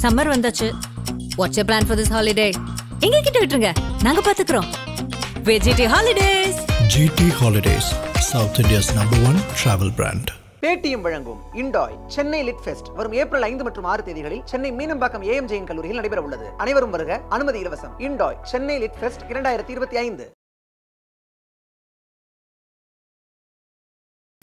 Summer வந்தாச்சு. What's your plan for this holiday? எங்க கிட்ட விட்டுருங்க, நாங்க பாத்துக்கிறோம். VGT Holidays. GT Holidays, South India's #1 travel brand. Paytm வழங்கும் இண்டாய் சென்னை லிட் ஃபெஸ்ட் வரும் ஏப்ரல் 5 மற்றும் 6 தேதிகளில் சென்னை மீனம்பாக்கம் AM ஜெயின் கல்லூரியில் நடைபெற உள்ளது. அனைவரும் வருக, அனுமதி இலவசம். இண்டாய் சென்னை லிட் ஃபெஸ்ட் 2025.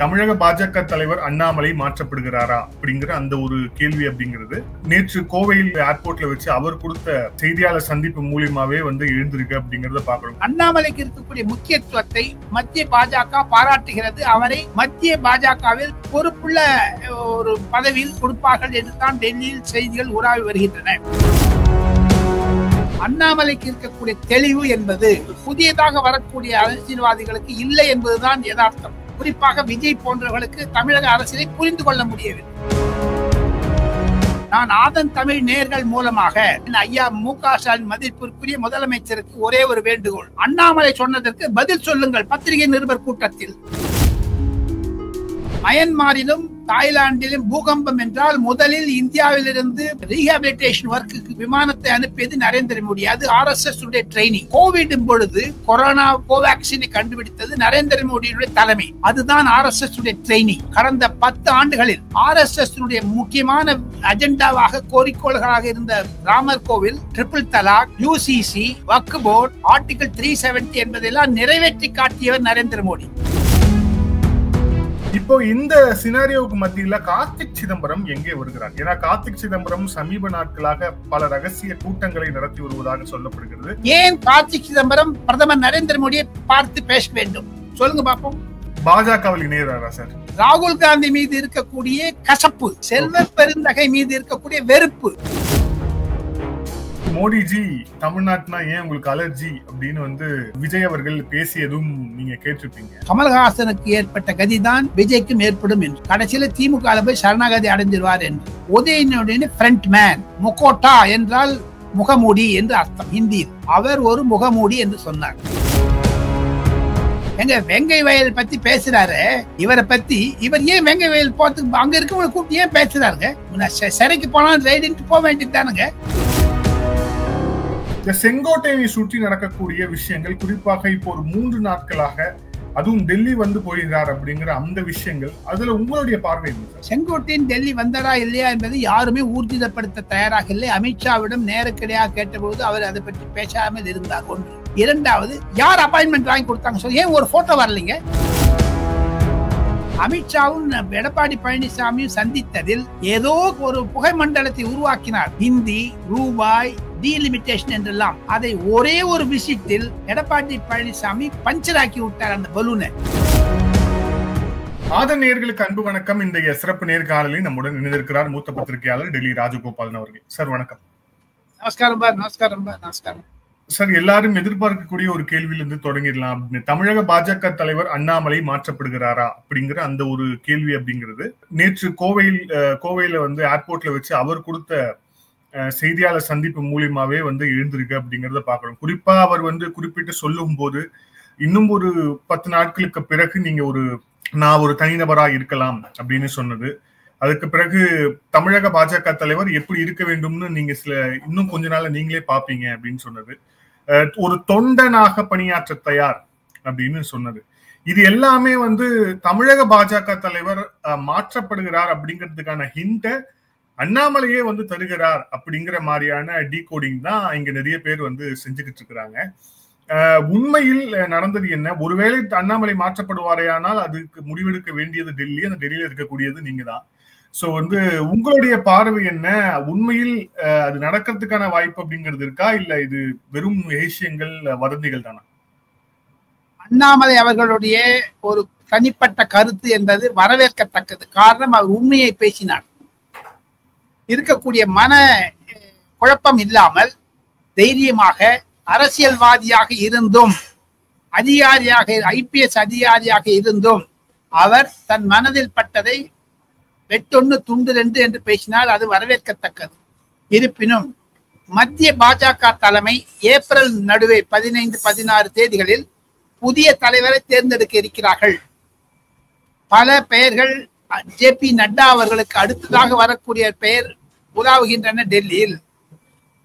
தமிழக பாஜக தலைவர் அண்ணாமலை மாற்றப்படுகிறாரா அப்படிங்கிற அந்த ஒரு கேள்வி அப்படிங்கிறது நேற்று கோவையில் ஏர்போர்ட்ல வச்சு அவர் கொடுத்த செய்தியாளர் சந்திப்பு மூலியமாவே எழுந்திருக்கு அப்படிங்கறத பாக்குறோம். அண்ணாமலைக்கு இருக்கக்கூடிய முக்கியத்துவத்தை மத்திய பாஜக பாராட்டுகிறது. அவரை மத்திய பாஜகவில் பொறுப்புள்ள ஒரு பதவியில் கொடுப்பார்கள் என்றுதான் டெல்லியில் செய்திகள் உலாவி வருகின்றன. அண்ணாமலைக்கு இருக்கக்கூடிய தெளிவு என்பது புதியதாக வரக்கூடிய அரசியல்வாதிகளுக்கு இல்லை என்பதுதான் யதார்த்தம். குறிப்பாக விஜய் போன்றவர்களுக்கு தமிழக அரசியலை புரிந்து கொள்ள முடியவில்லை. நான் ஆதன் தமிழ் நேயர்கள் மூலமாக ஐயா மு.க. ஸ்டாலின் மதிப்பிற்குரிய முதலமைச்சருக்கு ஒரே ஒரு வேண்டுகோள். அண்ணாமலை சொன்னதற்கு பதில் சொல்லுங்கள் பத்திரிகை நிருபர் கூட்டத்தில். மயன்மாரிலும் தாய்லாந்திலும் பூகம்பம் என்றால் முதலில் இந்தியாவிலிருந்து ரீஹாபிலிட்டேஷன் ஒர்க்குக்கு விமானத்தை அனுப்பியது நரேந்திர மோடி. அது RSS உடைய ட்ரைனிங். கோவிட் பொழுது கொரோனா கோவேக்சினை கண்டுபிடித்தது நரேந்திர மோடியுடைய தலைமை. அதுதான் RSS உடைய ட்ரைனிங். கடந்த 10 ஆண்டுகளில் RSS உடைய முக்கியமான அஜெண்டாவாக கோரிக்கோள்களாக இருந்த ராமர் கோவில், ட்ரிபிள் தலாக், UCC, வக்ஃப் போர்டு, ஆர்டிகல் 370 என்பதெல்லாம் நிறைவேற்றி காட்டியவர் நரேந்திர மோடி. இப்போ இந்த சினாரியோவுக்கு மத்தியில கார்த்திக் சிதம்பரம் எங்கே வருகிறார்? ஏன்னா கார்த்திக் சிதம்பரம் சமீப நாட்களாக பல ரகசிய கூட்டங்களை நடத்தி வருவதாக சொல்லப்படுகிறது. ஏன் கார்த்திக் சிதம்பரம் பிரதமர் நரேந்திர மோடியை பார்த்து பேச வேண்டும்? சொல்லுங்க பாப்போம். பாஜகவில் இணையறாரா சார்? ராகுல் காந்தி மீது இருக்கக்கூடிய கசப்பு, செல்வ பெருந்தகை மீது இருக்கக்கூடிய வெறுப்பு. மோடிஜி தமிழ்நாட்டுனா ஏன் உங்களுக்கு அலர்ஜி அப்படின்னு விஜய் அவர்கள் பேசியதும் நீங்க கேட்டிருப்பீங்க. கமல்ஹாசனுக்கு ஏற்பட்ட கதிதான் விஜய்க்கும் ஏற்படும் என்று. கடைசியில திமுக போய் சரணாகதி அடைஞ்சிருவார் என்று. உதயநிதியுடைய ஃப்ரண்ட் மேன், முகோட்டா என்றால் முகமூடி என்று அர்த்தம் ஹிந்தியில். அவர் ஒரு முகமூடி என்று சொன்னார். எங்க வெங்கை வயல் பத்தி பேசுறாரு. இவரை பத்தி இவர் ஏன் வெங்கை வயல் போறதுக்கு அங்க இருக்கவங்களை கூப்பிட்டு ஏன் பேசுறாருங்க? சிறைக்கு போனாலும் ரைடுன்ட்டு போக வேண்டியது தானுங்க. இந்த செங்கோட்டையை சுற்றி நடக்கக்கூடிய விஷயங்கள், குறிப்பாக இப்போ ஒரு 3 நாட்களாக அதுவும் டெல்லி போகிறார் அப்படிங்கிற அந்த விஷயங்கள், அதுல உங்களுடைய பார்வை? செங்கோட்டையின் டெல்லி வந்தாரா இல்லையா என்பது யாருமே ஊர்ஜிதப்படுத்த தயாராக இல்லை. அமித்ஷாவிடம் நேரடியாக கேட்டபோது அவர் அதை பற்றி பேசாமல் இருந்தார். ஒன்று. இரண்டாவது, யார் அப்பாயின்மெண்ட் வாங்கி கொடுத்தாங்க சொல்லி ஏன் ஒரு போட்டோ வரலைங்க? அமித்ஷாவும் எடப்பாடி பழனிசாமியும் சந்தித்ததில் ஏதோ ஒரு புகை மண்டலத்தை உருவாக்கினார். ஹிந்தி, ரூபாய், டீலிமிட்டேஷன் என்றெல்லாம். அதை ஒரே ஒரு விசிட்டில் எடப்பாடி பழனிசாமி பஞ்சராக்கி விட்டார் அந்த பலூனை. ஆதன் நேயர்களுக்கு அன்பு வணக்கம். இன்றைய சிறப்பு நேர்காணலில் நம்முடன் இணைந்திருக்கிறார் மூத்த பத்திரிகையாளர் டெல்லி ராஜகோபாலன் அவர்கள். சார் வணக்கம். நமஸ்காரம் பார். நமஸ்காரம் பார். நமஸ்காரம் சார். எல்லாரும் எதிர்பார்க்கக்கூடிய ஒரு கேள்வியிலிருந்து தொடங்கிடலாம். தமிழக பாஜக தலைவர் அண்ணாமலை மாற்றப்படுகிறாரா அப்படிங்கிற அந்த ஒரு கேள்வி அப்படிங்கிறது நேற்று கோவையில ஏர்போர்ட்ல வச்சு அவர் கொடுத்த செய்தியாளர் சந்திப்பு மூலியமாவே எழுந்திருக்கு அப்படிங்கறத பாக்குறோம். குறிப்பா அவர் குறிப்பிட்டு சொல்லும் போது இன்னும் ஒரு 10 நாட்களுக்கு பிறகு நீங்க நான் ஒரு தனிநபரா இருக்கலாம் அப்படின்னு சொன்னது. அதுக்கு பிறகு தமிழக பாஜக தலைவர் எப்படி இருக்க வேண்டும்னு நீங்க இன்னும் கொஞ்ச நாள்ல நீங்களே பாப்பீங்க அப்படின்னு சொன்னது. ஒரு தொண்டனாக பணியாற்ற தயார் அப்படின்னு சொன்னது. இது எல்லாமே தமிழக பாஜக தலைவர் மாற்றப்படுகிறார் அப்படிங்கிறதுக்கான ஹிண்ட அண்ணாமலையே தருகிறார் அப்படிங்கிற மாதிரியான டீகோடிங் தான் இங்க நிறைய பேர் செஞ்சுக்கிட்டு இருக்கிறாங்க. உண்மையில் நடந்தது என்ன? ஒருவேளை அண்ணாமலை மாற்றப்படுவாரையானால் அதுக்கு முடிவெடுக்க வேண்டியது டெல்லி, அந்த டெல்லியில இருக்கக்கூடியது நீங்க தான். சோ உங்களுடைய பார்வை என்ன? உண்மையில் அது நடக்கிறதுக்கான வாய்ப்பு அப்படிங்கிறது இருக்கா, இல்ல இது வெறும் விஷயங்கள், வதந்திகள் தானா? அண்ணாமலை அவர்களுடைய ஒரு தனிப்பட்ட கருத்து என்பது வரவேற்கத்தக்கது. காரணம், அவர் உண்மையை பேசினார். இருக்கக்கூடிய மன குழப்பம் இல்லாமல் தைரியமாக அரசியல்வாதியாக இருந்தும் அதிகாரியாக IPS அதிகாரியாக இருந்தும் அவர் தன் மனதில் பட்டதை வெட்டொன்னு துண்டு 2 என்று பேசினால் அது வரவேற்கத்தக்கது. இருப்பினும் மத்திய பாஜக தலைமை ஏப்ரல் நடுவே 15, 16 தேதிகளில் புதிய தலைவரை தேர்ந்தெடுக்க இருக்கிறார்கள். பல பெயர்கள் JP நட்டா அவர்களுக்கு அடுத்ததாக வரக்கூடிய பெயர் உலாவுகின்றன டெல்லியில்.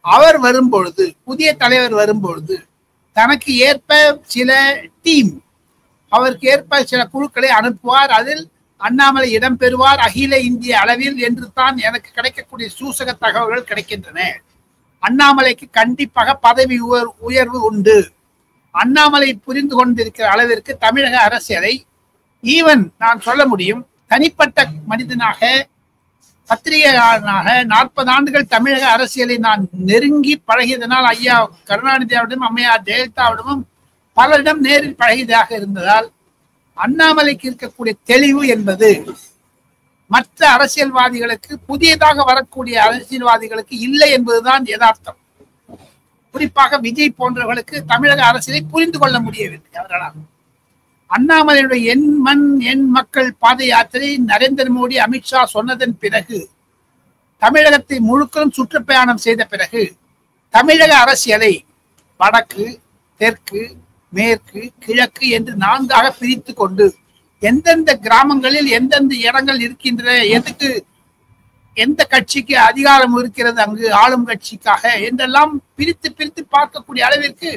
அவர் வரும்பொழுது, புதிய தலைவர் வரும்பொழுது தனக்கு ஏற்ப சில டீம், அவருக்கு ஏற்ப சில குழுக்களை அனுப்புவார். அதில் அண்ணாமலை இடம்பெறுவார் அகில இந்திய அளவில் என்று தான் எனக்கு கிடைக்கக்கூடிய சூசக தகவல்கள் கிடைக்கின்றன. அண்ணாமலைக்கு கண்டிப்பாக பதவி உயர்வு உண்டு. அண்ணாமலை புரிந்து கொண்டிருக்கிற அளவிற்கு தமிழக அரசியலை ஈவன் நான் சொல்ல முடியும், தனிப்பட்ட மனிதனாக, பத்திரிகையாளனாக 40 ஆண்டுகள் தமிழக அரசியலை நான் நெருங்கி பழகியதனால், ஐயா கருணாநிதியாவிடம் அம்மையார் ஜெயலலிதாவிடமும் பலரிடம் நேரில் பழகியதாக இருந்ததால், அண்ணாமலைக்கு இருக்கக்கூடிய தெளிவு என்பது மற்ற அரசியல்வாதிகளுக்கு, புதியதாக வரக்கூடிய அரசியல்வாதிகளுக்கு இல்லை என்பதுதான் யதார்த்தம். குறிப்பாக விஜய் போன்றவர்களுக்கு தமிழக அரசியலை புரிந்து கொள்ள முடியவில்லை அவர்களால். அண்ணாமலையுடைய என் மண் என் மக்கள் பாத யாத்திரை நரேந்திர மோடி, அமித்ஷா சொன்னதன் பிறகு, தமிழகத்தை முழுக்களும் சுற்றுப்பயணம் செய்த பிறகு, தமிழக அரசியலை வடக்கு, தெற்கு, மேற்கு, கிழக்கு என்று 4ஆக பிரித்து கொண்டு, எந்தெந்த கிராமங்களில் எந்தெந்த இடங்கள் இருக்கின்றன, எதுக்கு எந்த கட்சிக்கு அதிகாரம் இருக்கிறது அங்கு ஆளும் கட்சிக்காக என்றெல்லாம் பிரித்து பிரித்து பார்க்கக்கூடிய அளவிற்கு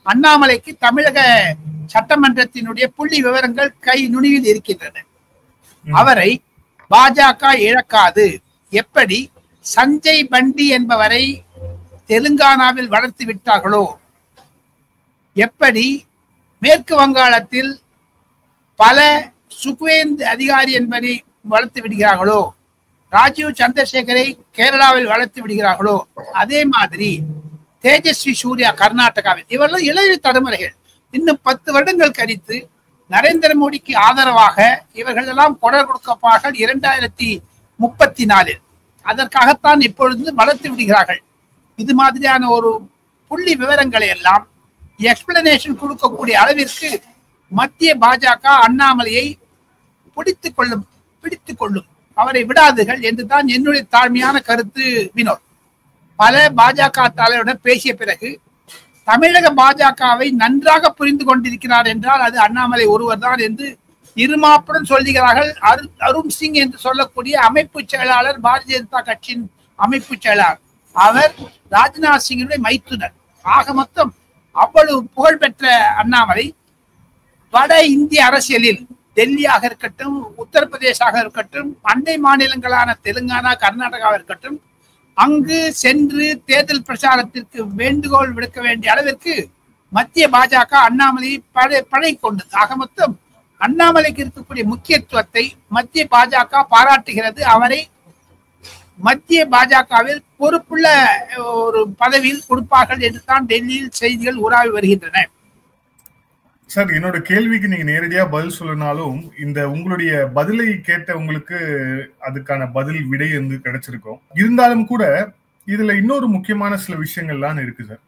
அண்ணாமலைக்கு தமிழக சட்டமன்றத்தினுடைய புள்ளி விவரங்கள் கை நுனியில் இருக்கின்றன. அவரை பாஜக இழக்காது. எப்படி சஞ்சய் பண்டி என்பவரை தெலுங்கானாவில் வளர்த்து விட்டார்களோ, எப்படி மேற்கு வங்காளத்தில் பல சுக்வேந்த் அதிகாரி என்பதை வளர்த்து விடுகிறார்களோ, ராஜீவ் சந்திரசேகரை கேரளாவில் வளர்த்து விடுகிறார்களோ, அதே மாதிரி தேஜஸ்வி சூர்யா கர்நாடகாவில், இவர்கள் இளைய தலைமுறைகள். இன்னும் 10 வருடங்கள் கழித்து நரேந்திர மோடிக்கு ஆதரவாக இவர்கள் எல்லாம் கொடர் கொடுக்கப்பார்கள் 2034. அதற்காகத்தான் இப்பொழுது வளர்த்து விடுகிறார்கள். இது மாதிரியான ஒரு புள்ளி விவரங்களை எல்லாம் எக்ஸ்பிளனேஷன் கொடுக்கக்கூடிய அளவிற்கு மத்திய பாஜக அண்ணாமலையை பிடித்துக் கொள்ளும், அவரை விடாதுகள் என்றுதான் என்னுடைய தாழ்மையான கருத்து. வினோத் பல பாஜக தலைவருடன் பேசிய பிறகு தமிழக பாஜகவை நன்றாக புரிந்து கொண்டிருக்கிறார் என்றால் அது அண்ணாமலை ஒருவர் தான் என்று இருமாப்புடன் சொல்லுகிறார்கள். அருண் சிங் என்று சொல்லக்கூடிய அமைப்பு செயலாளர், பாரதிய ஜனதா கட்சியின் அமைப்பு செயலாளர், அவர் ராஜ்நாத் சிங்கினுடைய மைத்துனர். ஆக மொத்தம் அவ்வளவு புகழ்பெற்ற அண்ணாமலை வட இந்திய அரசியலில் டெல்லியாக இருக்கட்டும், உத்தரப்பிரதேசாக இருக்கட்டும், அண்டை மாநிலங்களான தெலுங்கானா, கர்நாடகாவாக இருக்கட்டும், அங்கு சென்று தேர்தல் பிரச்சாரத்திற்கு வேண்டுகோள் விடுக்க வேண்டிய அளவிற்கு மத்திய பாஜக அண்ணாமலையை பழகி கொண்டது. ஆக மொத்தம் அண்ணாமலைக்கு இருக்கக்கூடிய முக்கியத்துவத்தை மத்திய பாஜக பாராட்டுகிறது. அவரை மத்திய பாஜகவில் பொறுப்புள்ள ஒரு பதவியில் கொடுப்பார்கள் என்று தான் டெல்லியில் செய்திகள் உலாவி வருகின்றன. சார், என்னோட கேள்விக்கு நீங்க நேரடியா பதில் சொல்லனாலும் இந்த உங்களுடைய பதிலை கேட்ட உங்களுக்கு அதுக்கான பதில் விடை வந்து கிடைச்சிருக்கும். இருந்தாலும் கூட இதுல இன்னொரு முக்கியமான சில விஷயங்கள்லாம் இருக்கு சார்.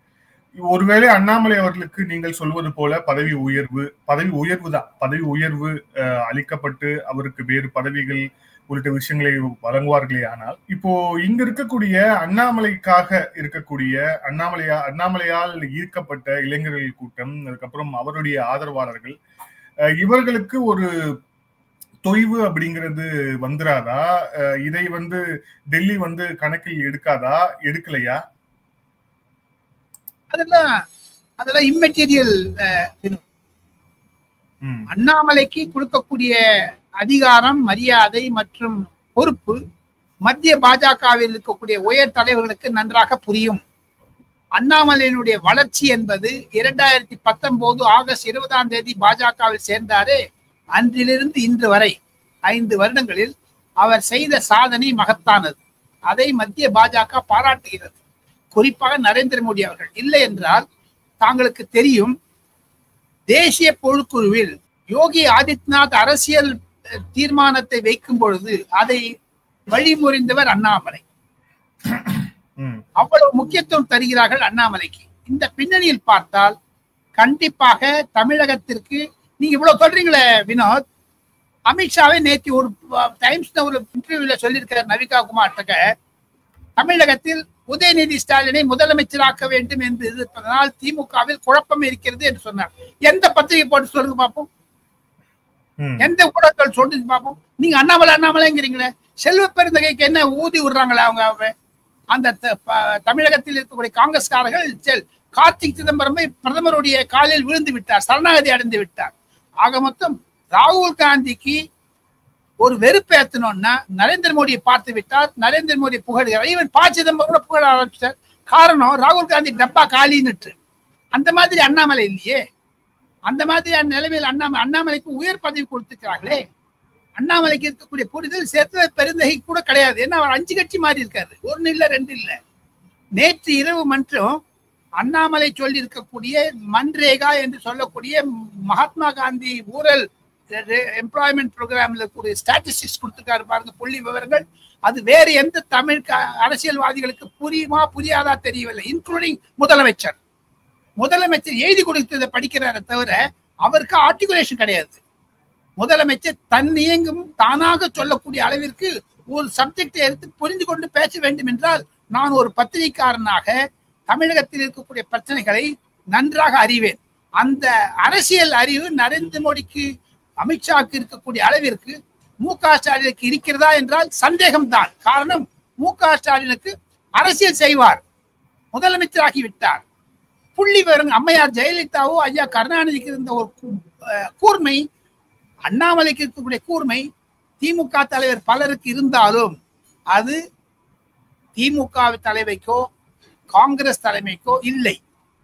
ஒருவேளை அண்ணாமலை அவர்களுக்கு நீங்கள் சொல்வது போல பதவி உயர்வு அளிக்கப்பட்டு அவருக்கு வேறு பதவிகள் உள்ளிட்ட விஷயங்களை வழங்குவார்களே. ஆனால் இப்போ இங்க இருக்கக்கூடிய அண்ணாமலைக்காக இருக்கக்கூடிய அண்ணாமலையால் ஈர்க்கப்பட்ட இளைஞர்கள் கூட்டம், அதுக்கப்புறம் அவருடைய ஆதரவாளர்கள், இவர்களுக்கு ஒரு தொய்வு அப்படிங்கிறது வந்துராதா? இதை வந்து டெல்லி வந்து கணக்கில் எடுக்கலையா? அதெல்லாம் இம்மெட்டீரியல். அண்ணாமலைக்கு கொடுக்கக்கூடிய அதிகாரம், மரியாதை மற்றும் பொறுப்பு மத்திய பாஜகவில் இருக்கக்கூடிய உயர் தலைவர்களுக்கு நன்றாக புரியும். அண்ணாமலையினுடைய வளர்ச்சி என்பது 2019 ஆகஸ்ட் 20 பாஜகவில் சேர்ந்தாரே, அன்றிலிருந்து இன்று வரை 5 வருடங்களில் அவர் செய்த சாதனை மகத்தானது. அதை மத்திய பாஜக பாராட்டுகிறது, குறிப்பாக நரேந்திர மோடி அவர்கள். இல்லை என்றால் தாங்களுக்கு தெரியும், தேசிய பொதுக்குழுவில் யோகி ஆதித்யநாத் அரசியல் தீர்மானத்தை வைக்கும் பொழுது அதை வழிமுறைந்தவர் அண்ணாமலை. அவ்வளவு முக்கியத்துவம் தருகிறார்கள் அண்ணாமலைக்கு. இந்த பின்னணியில் பார்த்தால் கண்டிப்பாக தமிழகத்திற்கு, நீங்க இவ்வளவு சொல்றீங்களே வினோத், அமித்ஷாவை நேற்று ஒரு டைம்ஸ் ஒரு இன்டர்வியூல சொல்லியிருக்கிறார் நவிகா குமார் டகர், தமிழகத்தில் உதயநிதி ஸ்டாலினை முதலமைச்சராக்க வேண்டும் என்று இருப்பதனால் திமுகவில் குழப்பம் இருக்கிறது என்று சொன்னார். எந்த பத்திரிகை போட்டு சொல்லுங்க பார்ப்போம், எந்த ஊடகங்கள் சொல்லுங்க பார்ப்போம். நீங்க அண்ணாமலைங்கிறீங்களே, செல்வ பெருந்தகைக்கு என்ன ஊதி விடுறாங்களா அவங்க? அந்த தமிழகத்தில் இருக்கக்கூடிய காங்கிரஸ்காரர்கள் கார்த்திக் சிதம்பரமை பிரதமருடைய காலில் விழுந்து விட்டார், சரணாகதி அடைந்து விட்டார். ஆக மொத்தம் ராகுல் காந்திக்கு ஒரு வெறுப்பு ஏத்தணும்னா நரேந்திர மோடியை பார்த்து விட்டார், நரேந்திர மோடி புகழ்கிறார். ஈவன் ப. சிதம்பரம் கூட புகழ ஆரம்பிச்சார். காரணம் ராகுல் காந்தி டப்பா காலின்னுட்டு. அந்த மாதிரி அண்ணாமலை இல்லையே. அந்த மாதிரியான நிலைமையில் அண்ணாமலைக்கு உயர் பதவி கொடுத்துக்கிறாங்களே. அண்ணாமலைக்கு இருக்கக்கூடிய புரிதல் சேர்த்து பெருந்தகை கூட கிடையாது. ஏன்னா அவர் 5 கட்சி மாறி இருக்காரு, 1 இல்ல 2 இல்ல. நேற்று இரவு மட்டும் அண்ணாமலை சொல்லி இருக்கக்கூடிய மன்ரேகா என்று சொல்லக்கூடிய மகாத்மா காந்தி ஊரல் எம்ப்ளாய்மெண்ட் ப்ரோக்ராம்ல கூடிய ஸ்டாட்டிஸ்டிக்ஸ் கொடுத்துருக்காரு பாருங்க, புள்ளி விவரங்கள். அது வேறு எந்த தமிழ் அரசியல்வாதிகளுக்கு புரியுமா புரியாதா தெரியவில்லை, இன்க்ளூடிங் முதலமைச்சர். முதலமைச்சர் எழுதி கொடுத்ததை படிக்கிறார தவிர அவருக்கு ஆர்டிகுலேஷன் கிடையாது. முதலமைச்சர் தன்னியங்கும் தானாக சொல்லக்கூடிய அளவிற்கு ஒரு சப்ஜெக்டை எடுத்து புரிந்து கொண்டு பேச வேண்டும் என்றால், நான் ஒரு பத்திரிகையாளனாக தமிழகத்தில் இருக்கக்கூடிய பிரச்சனைகளை நன்றாக அறிவேன். அந்த அரசியல் அறிவு நரேந்திர மோடிக்கு அமித்ஷாவுக்கு இருக்கக்கூடிய அளவிற்கு மு.க. ஸ்டாலினுக்கு இருக்கிறதா என்றால் சந்தேகம்தான். காரணம், மு.க. ஸ்டாலினுக்கு அரசியல் செய்வார், முதலமைச்சராகிவிட்டார். புள்ளி விவரங்கள் அம்மையார் ஜெயலலிதாவோ ஐயா கருணாநிதிக்கு இருந்த ஒரு கூர்மை, அண்ணாமலைக்கு இருக்கக்கூடிய கூர்மை திமுக தலைவர் பலருக்கு இருந்தாலும் அது திமுக தலைமைக்கோ காங்கிரஸ் தலைமைக்கோ இல்லை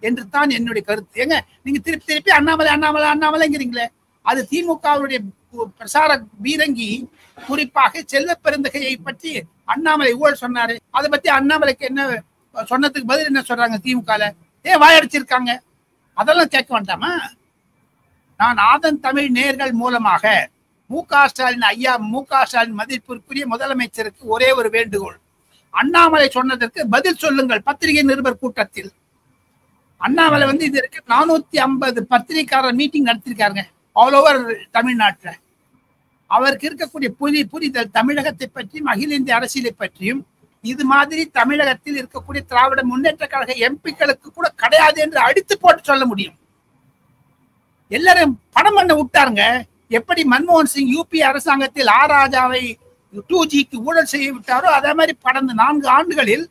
என்று தான் என்னுடைய கருத்து. ஏங்க நீங்க திருப்பி திருப்பி அண்ணாமலை அண்ணாமலை அண்ணாமலைங்கிறீங்களே, அது திமுகவுடைய பிரசார பீரங்கி. குறிப்பாக செல்வ பெருந்தகையை பற்றி அண்ணாமலை ஊழல் சொன்னாரு, அதை பத்தி அண்ணாமலைக்கு என்ன சொன்னதுக்கு பதில் என்ன சொல்றாங்க திமுகல? ஏன் வாயடிச்சிருக்காங்க? அதெல்லாம் கேட்க வேண்டாமா? நான் ஆதன் தமிழ் நேர்கள் மூலமாக மு.க. ஸ்டாலின் ஐயா மு.க. ஸ்டாலின் மதிப்பிற்குரிய முதலமைச்சருக்கு ஒரே ஒரு வேண்டுகோள். அண்ணாமலை சொன்னதற்கு பதில் சொல்லுங்கள் பத்திரிகை நிருபர் கூட்டத்தில். அண்ணாமலை இதற்கு 450 பத்திரிகையாளர் மீட்டிங் நடத்திருக்காருங்க ஆல் ஓவர் தமிழ்நாட்டுல. அவருக்கு இருக்கக்கூடிய புரிதல் தமிழகத்தை பற்றியும் அகில இந்திய அரசியலை பற்றியும் இது மாதிரி தமிழகத்தில் இருக்கக்கூடிய திராவிட முன்னேற்ற கழக எம்பிக்களுக்கு கூட கிடையாது என்று அடித்து போட்டு சொல்ல முடியும். எல்லாரும் பணம் பண்ண விட்டாருங்க. எப்படி மன்மோகன் சிங் யூபி அரசாங்கத்தில் ராஜாவை 2Gக்கு ஊழல் செய்ய விட்டாரோ அதே மாதிரி கடந்த 4 ஆண்டுகளில்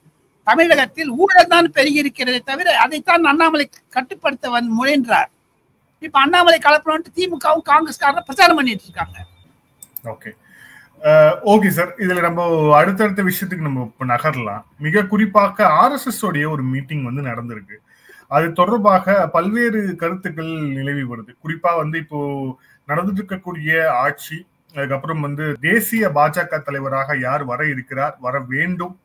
தமிழகத்தில் ஊழல் தான் பெருகி இருக்கிறதே தவிர அதைத்தான் அண்ணாமலை கட்டுப்படுத்த முயன்றார். இப்ப அண்ணாமலை கலப்பணும் திமுகவும் காங்கிரஸ்காரர் பிரச்சாரம் பண்ணிட்டு இருக்காங்க. ஓகே சார், இதுல நம்ம அடுத்தடுத்த விஷயத்துக்கு நம்ம நகரலாம். மிக குறிப்பாக RSS உடைய ஒரு மீட்டிங் நடந்திருக்கு. அது தொடர்பாக பல்வேறு கருத்துக்கள் நிலவி வருது. குறிப்பா இப்போ நடந்துட்டு இருக்கக்கூடிய ஆட்சி, அதுக்கப்புறம் தேசிய பாஜக தலைவராக யார் வர இருக்கிறார், வர வேண்டும்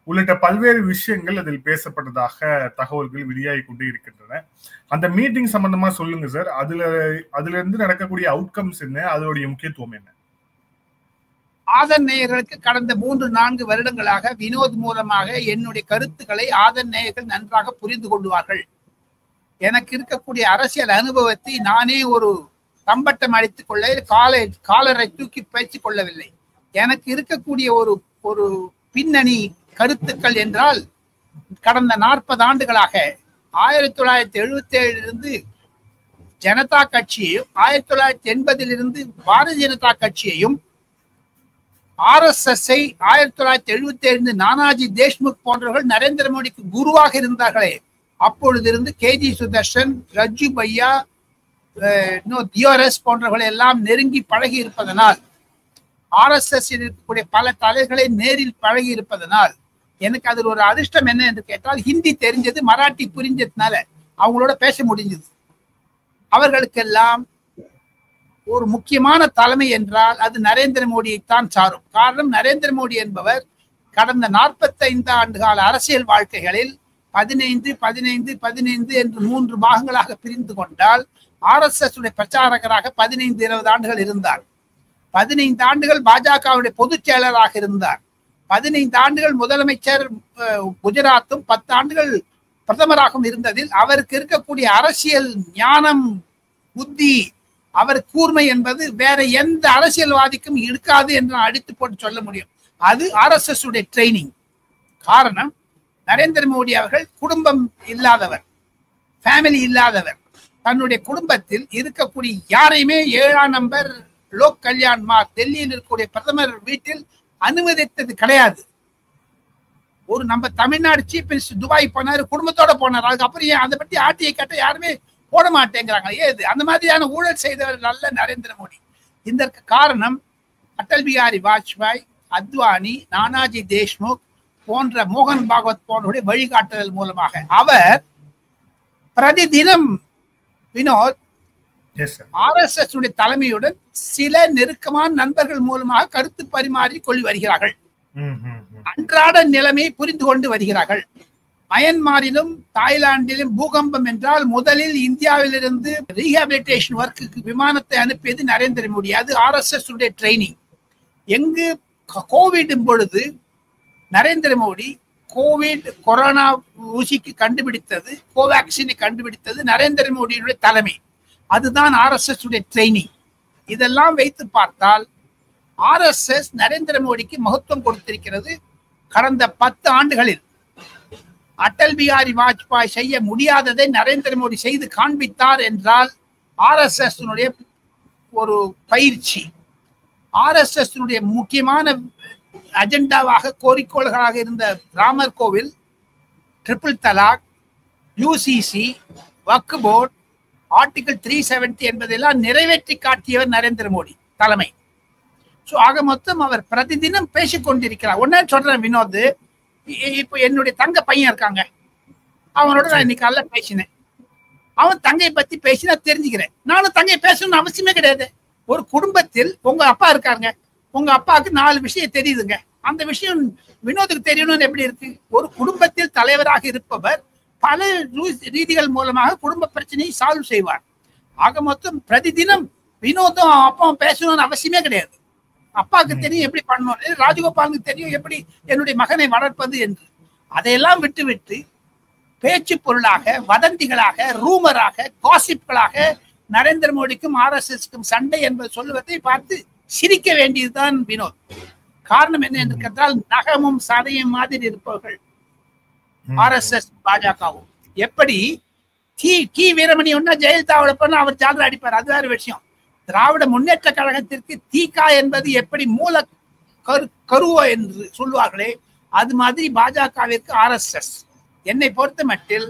உள்ளிட்ட பல்வேறு விஷயங்கள் அதில் பேசப்பட்டதாக தகவல்கள் வெளியாகி கொண்டே இருக்கின்றன. அந்த மீட்டிங் சம்பந்தமா சொல்லுங்க சார். அதுல இருந்து நடக்கக்கூடிய அவுட்கம்ஸ் என்ன, அதோடைய முக்கியத்துவம் என்ன? ஆதன் நேயர்களுக்கு கடந்த 3-4 வருடங்களாக வினோத் மூலமாக என்னுடைய கருத்துக்களை ஆதன் நேயர்கள் நன்றாக புரிந்து கொள்வார்கள். எனக்கு இருக்கக்கூடிய அரசியல் அனுபவத்தை நானே ஒரு தம்பட்டம் அடித்துக் கொள்ள காலரை தூக்கி பேசிக் கொள்ளவில்லை. எனக்கு இருக்கக்கூடிய ஒரு பின்னணி கருத்துக்கள் என்றால், கடந்த 40 ஆண்டுகளாக 1977 ஜனதா கட்சியையும் 1980 பாரதிய ஜனதா கட்சியையும் RSS 1977 நானாஜி தேஷ்முக் போன்றவர்கள் நரேந்திர மோடிக்கு குருவாக இருந்தார்களே, அப்பொழுது இருந்து KG சுதர்ஷன், ரஜு பையா, தியோரஸ் போன்றவர்கள் எல்லாம் நெருங்கி பழகி இருப்பதனால், RSS இருக்கக்கூடிய பல தலைவர்களை நேரில் பழகி இருப்பதனால் எனக்கு அதில் ஒரு அதிர்ஷ்டம் என்ன என்று கேட்டால், ஹிந்தி தெரிஞ்சது, மராட்டி புரிஞ்சதுனால அவங்களோட பேச முடிஞ்சது. அவர்களுக்கெல்லாம் ஒரு முக்கியமான தலைமை என்றால் அது நரேந்திர மோடியைத்தான் சாரும். காரணம், நரேந்திர மோடி என்பவர் கடந்த 45 ஆண்டுகால அரசியல் வாழ்க்கைகளில் 15, 15, 15 என்று 3 பாகங்களாக பிரிந்து கொண்டால் RSS உடைய பிரச்சாரகராக 15-20 ஆண்டுகள் இருந்தார். 15 ஆண்டுகள் பாஜகவுடைய பொதுச் செயலராக இருந்தார். 15 ஆண்டுகள் முதலமைச்சர் குஜராத்தும் 10 ஆண்டுகள் பிரதமராகவும் இருந்ததில் அவருக்கு இருக்கக்கூடிய அரசியல் ஞானம், புத்தி, அவர் கூர்மை என்பது வேற எந்த அரசியல்வாதிக்கும் இருக்காது என்று அடித்து போட்டு சொல்ல முடியும். அது RSS உடைய ட்ரைனிங். காரணம், நரேந்திர மோடி அவர்கள் குடும்பம் இல்லாதவர், ஃபேமிலி இல்லாதவர். தன்னுடைய குடும்பத்தில் இருக்கக்கூடிய யாரையுமே 7ஆம் நம்பர் லோக் கல்யாண் மார்க் டெல்லியில் இருக்கக்கூடிய பிரதமர் வீட்டில் அனுமதித்தது கிடையாது. ஒரு நம்ம தமிழ்நாடு சீஃப் மினிஸ்டர் துபாய் போனாரு, குடும்பத்தோட போனார். அதுக்கப்புறம் ஏன் அதை பத்தி ஆர்டிஐ கேட்ட யாருமே போட மாட்டேங்கிறாங்க. ஏது அந்த மாதிரியான ஊழல் செய்தவர் நல்ல நரேந்திர மோடி. இதற்கு காரணம் அடல் பிஹாரி வாஜ்பாய், அத்வானி, நானாஜி தேஷ்முக் போன்ற மோகன் பாகவத் போன்றவருடைய வழிகாட்டுதல் மூலமாக அவர் பிரதிதினம் வினோத் RSS தலைமையுடன் சில நெருக்கமான நண்பர்கள் மூலமாக கருத்து பரிமாறி கொள்ளி வருகிறார்கள். அன்றாட நிலைமையை புரிந்து கொண்டு வருகிறார்கள். மயன்மாரிலும் தாய்லாந்திலும் பூகம்பம் என்றால் முதலில் இந்தியாவிலிருந்து ரீஹாபிலிட்டேஷன் ஒர்க்குக்கு விமானத்தை அனுப்பியது நரேந்திர மோடி. அது RSS ட்ரைனிங். எங்கு கோவிட் பொழுது நரேந்திர மோடி கொரோனா ஊசிக்கு கண்டுபிடித்தது, கோவேக்சினை கண்டுபிடித்தது நரேந்திர மோடியுடைய தலைமை. அதுதான் RSS ட்ரைனிங். இதெல்லாம் வைத்து பார்த்தால் RSS நரேந்திர மோடிக்கு மகத்துவம் கொடுத்திருக்கிறது. கடந்த 10 ஆண்டுகளில் அடல் பிஹாரி வாஜ்பாய் செய்ய முடியாததை நரேந்திர மோடி செய்து காண்பித்தார் என்றால் RSS ஒரு பயிற்சி. RSS முக்கியமான அஜெண்டாவாக கோரிக்கோள்களாக இருந்த ராமர் கோவில், ட்ரிபிள் தலாக், UCC, வக்ஃப் போர்டு, ஆர்டிகல் 370 என்பதெல்லாம் நிறைவேற்றி காட்டியவர் நரேந்திர மோடி தலைமை. ஆக மொத்தம் அவர் பிரதிதினம் பேசிக் கொண்டிருக்கிறார். ஒன்னே சொல்றேன் வினோத், இப்போ என்னுடைய தங்க பையன் இருக்காங்க, அவனோட நான் இன்னைக்கு காலைல பேசினேன். அவன் தங்கையை பத்தி பேசி நான் தெரிஞ்சுக்கிறேன். நானும் தங்கையை பேசணும்னு அவசியமே கிடையாது. ஒரு குடும்பத்தில் உங்க அப்பா இருக்காங்க, உங்க அப்பாவுக்கு 4 விஷயம் தெரியுதுங்க. அந்த விஷயம் வினோதுக்கு தெரியணும்னு எப்படி இருக்கு? ஒரு குடும்பத்தில் தலைவராக இருப்பவர் பல ரீதிகள் மூலமாக குடும்ப பிரச்சனையை சால்வ் செய்வார். ஆக மொத்தம் பிரதிதினம் வினோதும் அப்பாவும் பேசணும்னு அவசியமே கிடையாது. அப்பாவுக்கு தெரியும் எப்படி பண்ணணும், ராஜகோபாலுக்கு தெரியும் எப்படி என்னுடைய மகனை வளர்ப்பது என்று. அதையெல்லாம் விட்டு பேச்சு பொருளாக, வதந்திகளாக, ரூமராக, காசிப்களாக நரேந்திர மோடிக்கும் RSSக்கும் சண்டை என்பது சொல்லுவதை பார்த்து சிரிக்க வேண்டியதுதான் வினோத். காரணம் என்ன என்று கேட்டால், நகமும் சதையும் மாதிரி இருப்பவர்கள் RSS பாஜகவும். எப்படி கி வீரமணி ஒன்னா ஜெயலலிதாவோட பண்ண அவர் ஜாதகம் அடிப்பார், அது வேற விஷயம். திராவிட முன்னேற்ற கழகத்திற்கு தீகா என்பது எப்படி மூல கருவோ என்று சொல்லுவார்களே, அது மாதிரி பாஜகவிற்கு RSS. என்னை பொறுத்த மட்டில்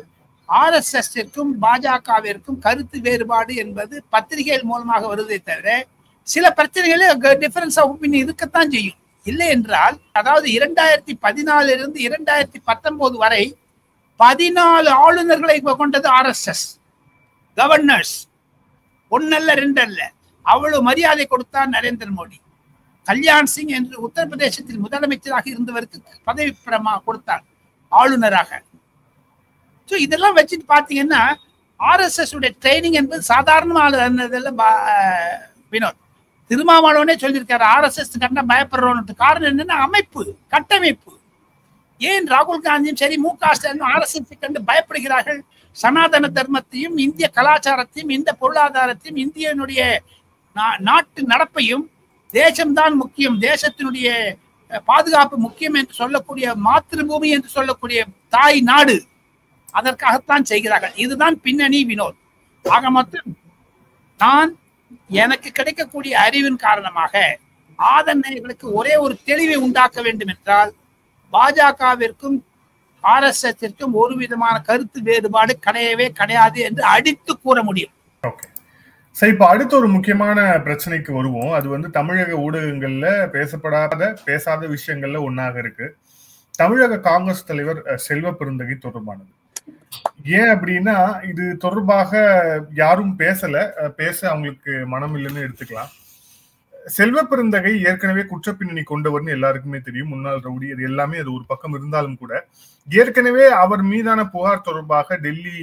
RSSற்கும் பாஜகவிற்கும் கருத்து வேறுபாடு என்பது பத்திரிகைகள் மூலமாக வருவதை தவிர சில பிரச்சனைகளில் டிஃபரன்ஸ் ஆஃப் ஒப்பீனியன் இருக்கத்தான் செய்யும். இல்லை என்றால், அதாவது 2014 2019 வரை 14 ஆளுநர்களை கொண்டது RSS கவர்னர்ஸ். 1 அல்ல 2 அல்ல, அவ்வளவு மரியாதை கொடுத்தார் நரேந்திர மோடி. கல்யாண் சிங் என்று உத்தரப்பிரதேசத்தில் முதலமைச்சராக இருந்தவருக்கு பதவி பிரமா கொடுத்தார் ஆளுநராக. இதெல்லாம் வச்சுட்டு பாத்தீங்கன்னா RSS ட்ரைனிங் என்பது சாதாரணமான வினோத். திருமாவளவனே சொல்லியிருக்காரு RSS கண்டா பயப்படுறோம். காரணம் என்னன்னா அமைப்பு, கட்டமைப்பு. ஏன் ராகுல் காந்தியும் சரி MK ஸ்டாலினும் RSS கண்டு பயப்படுகிறார்கள்? சனாதன தர்மத்தையும் இந்திய கலாச்சாரத்தையும் இந்த பொருளாதாரத்தையும் இந்தியனுடைய நாட்டு நடப்பையும் தேசம்தான் முக்கியம், தேசத்தினுடைய பாதுகாப்பு முக்கியம் என்று சொல்லக்கூடிய, மாத்திருபூமி என்று சொல்லக்கூடிய தாய் நாடு, அதற்காகத்தான் செய்கிறார்கள். இதுதான் பின்னணி வினோத். ஆக மொத்தம் நான் எனக்கு கிடைக்கக்கூடிய அறிவின் காரணமாக ஆதரணைகளுக்கு ஒரே ஒரு தெளிவை உண்டாக்க வேண்டும் என்றால், பாஜகவிற்கும் RSSற்கும் ஒரு விதமான கருத்து வேறுபாடு கிடையவே கிடையாது என்று அடித்து கூற முடியும். சரி, இப்ப அடுத்த ஒரு முக்கியமான பிரச்சனைக்கு வருவோம். அது தமிழக ஊடகங்கள்ல பேசாத விஷயங்கள்ல ஒன்னாக இருக்கு. தமிழக காங்கிரஸ் தலைவர் செல்வ பெருந்தகை தொடர்பானது. ஏன் அப்படின்னா, இது தொடர்பாக யாரும் பேச அவங்களுக்கு மனம் இல்லைன்னு எடுத்துக்கலாம். செல்வ பெருந்தகை ஏற்கனவே குற்றப்பின்னணி கொண்டவர்னு எல்லாருக்குமே தெரியும். முன்னாள் ரவுடி, அது எல்லாமே அது ஒரு பக்கம் இருந்தாலும் கூட, ஏற்கனவே அவர் மீதான புகார் தொடர்பாக டெல்லி